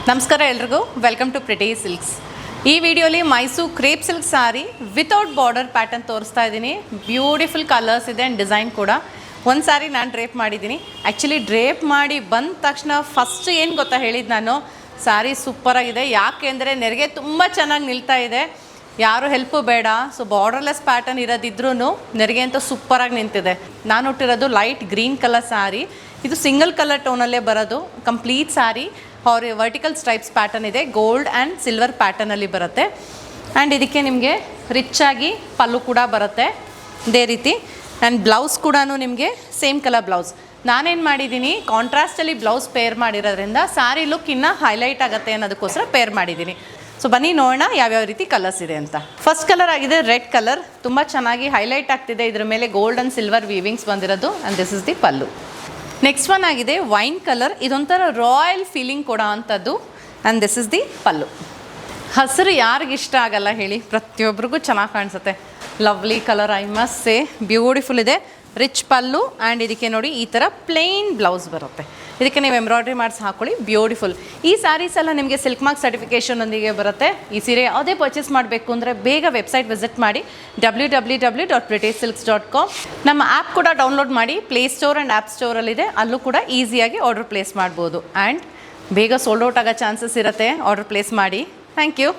ನಮಸ್ಕಾರ ಎಲ್ರಿಗೂ welcome to pretty silks. ಈ ವಿಡಿಯೋಲಿ ಮೈಸೂರು ಕ್ರೇಪ್ ಸಿಲ್ಕ್ ಸಾರಿ ವಿತೌಟ್ ಬಾರ್ಡರ್ ಪ್ಯಾಟರ್ನ್ ತೋರಿಸ್ತಾ ಇದ್ದೀನಿ. ಬ್ಯೂಟಿಫುಲ್ ಕಲರ್ಸ್ ಇದೆ ಆ್ಯಂಡ್ ಡಿಸೈನ್ ಕೂಡ. ಒಂದು ಸಾರಿ ನಾನು ಡ್ರೇಪ್ ಮಾಡಿದ್ದೀನಿ. ಆ್ಯಕ್ಚುಲಿ ಡ್ರೇಪ್ ಮಾಡಿ ಬಂದ ತಕ್ಷಣ ಫಸ್ಟ್ ಏನು ಗೊತ್ತಾ ಹೇಳಿದ್ದು ನಾನು, ಸಾರಿ ಸೂಪರಾಗಿದೆ. ಯಾಕೆ ಅಂದರೆ ನೆರಿಗೆ ತುಂಬ ಚೆನ್ನಾಗಿ ನಿಲ್ತಾ ಇದೆ, ಯಾರು ಹೆಲ್ಪು ಬೇಡ. ಸೊ ಬಾರ್ಡರ್ಲೆಸ್ ಪ್ಯಾಟರ್ನ್ ಇರೋದಿದ್ರೂ ನೆರಿಗೆ ಅಂತ ಸೂಪರಾಗಿ ನಿಂತಿದೆ. ನಾನು ಹುಟ್ಟಿರೋದು ಲೈಟ್ ಗ್ರೀನ್ ಕಲರ್ ಸಾರಿ. ಇದು ಸಿಂಗಲ್ ಕಲರ್ ಟೋನಲ್ಲೇ ಬರೋದು ಕಂಪ್ಲೀಟ್ ಸಾರಿ. ಅವ್ರ ವರ್ಟಿಕಲ್ ಸ್ಟ್ರೈಪ್ಸ್ ಪ್ಯಾಟರ್ನ್ ಇದೆ, ಗೋಲ್ಡ್ ಆ್ಯಂಡ್ ಸಿಲ್ವರ್ ಪ್ಯಾಟರ್ನಲ್ಲಿ ಬರುತ್ತೆ. ಆ್ಯಂಡ್ ಇದಕ್ಕೆ ನಿಮಗೆ ರಿಚ್ ಆಗಿ ಪಲ್ಲು ಕೂಡ ಬರುತ್ತೆ ಇದೇ ರೀತಿ. ಆ್ಯಂಡ್ ಬ್ಲೌಸ್ ಕೂಡ ನಿಮಗೆ ಸೇಮ್ ಕಲರ್ ಬ್ಲೌಸ್. ನಾನೇನು ಮಾಡಿದ್ದೀನಿ, ಕಾಂಟ್ರಾಸ್ಟಲ್ಲಿ ಬ್ಲೌಸ್ ಪೇರ್ ಮಾಡಿರೋದ್ರಿಂದ ಸಾರಿ ಲುಕ್ ಇನ್ನೂ ಹೈಲೈಟ್ ಆಗುತ್ತೆ ಅನ್ನೋದಕ್ಕೋಸ್ಕರ ಪೇರ್ ಮಾಡಿದ್ದೀನಿ. ಸೊ ಬನ್ನಿ ನೋಡೋಣ ಯಾವ್ಯಾವ ರೀತಿ ಕಲರ್ಸ್ ಇದೆ ಅಂತ. ಫಸ್ಟ್ ಕಲರ್ ಆಗಿದೆ ರೆಡ್ ಕಲರ್, ತುಂಬ ಚೆನ್ನಾಗಿ ಹೈಲೈಟ್ ಆಗ್ತಿದೆ. ಇದ್ರ ಮೇಲೆ ಗೋಲ್ಡ್ ಆ್ಯಂಡ್ ಸಿಲ್ವರ್ ವೀವಿಂಗ್ಸ್ ಬಂದಿರೋದು. And this is the pallu. Next one ಆಗಿದೆ ವೈನ್ ಕಲರ್, ಇದೊಂಥರ ರಾಯಲ್ ಫೀಲಿಂಗ್ ಕೊಡೋ ಅಂಥದ್ದು. ಆ್ಯಂಡ್ ದಿಸ್ ಇಸ್ ದಿ ಪಲ್ಲು. ಹಸಿರು ಯಾರಿಗಿಷ್ಟ ಆಗಲ್ಲ ಹೇಳಿ, ಪ್ರತಿಯೊಬ್ಬರಿಗೂ ಚೆನ್ನಾಗಿ ಕಾಣಿಸುತ್ತೆ. Lovely colour, I must say beautiful ಇದೆ. ರಿಚ್ ಪಲ್ಲು ಆ್ಯಂಡ್ ಇದಕ್ಕೆ ನೋಡಿ ಈ ಥರ ಪ್ಲೇನ್ ಬ್ಲೌಸ್ ಬರುತ್ತೆ. ಇದಕ್ಕೆ ನೀವು ಎಂಬ್ರಾಯ್ಡ್ರಿ ಮಾಡಿಸಿ ಹಾಕ್ಕೊಳ್ಳಿ, ಬ್ಯೂಟಿಫುಲ್. ಈ ಸ್ಯಾರೀಸ್ ಎಲ್ಲ ನಿಮಗೆ ಸಿಲ್ಕ್ ಮಾರ್ಕ್ ಸರ್ಟಿಫಿಕೇಷನ್ನೊಂದಿಗೆ ಬರುತ್ತೆ. ಈ ಸೀರೆ ಯಾವುದೇ ಪರ್ಚೇಸ್ ಮಾಡಬೇಕು ಅಂದರೆ ಬೇಗ ವೆಬ್ಸೈಟ್ ವಿಸಿಟ್ ಮಾಡಿ www.prettysilks.com. ನಮ್ಮ ಆ್ಯಪ್ ಕೂಡ ಡೌನ್ಲೋಡ್ ಮಾಡಿ, ಪ್ಲೇಸ್ಟೋರ್ ಆ್ಯಂಡ್ ಆ್ಯಪ್ ಸ್ಟೋರಲ್ಲಿದೆ, ಅಲ್ಲೂ ಕೂಡ ಈಸಿಯಾಗಿ ಆರ್ಡರ್ ಪ್ಲೇಸ್ ಮಾಡ್ಬೋದು. ಆ್ಯಂಡ್ ಬೇಗ ಸೋಲ್ಡ್ ಔಟ್ ಆಗೋ ಚಾನ್ಸಸ್ ಇರುತ್ತೆ, ಆರ್ಡರ್ ಪ್ಲೇಸ್ ಮಾಡಿ. Thank you.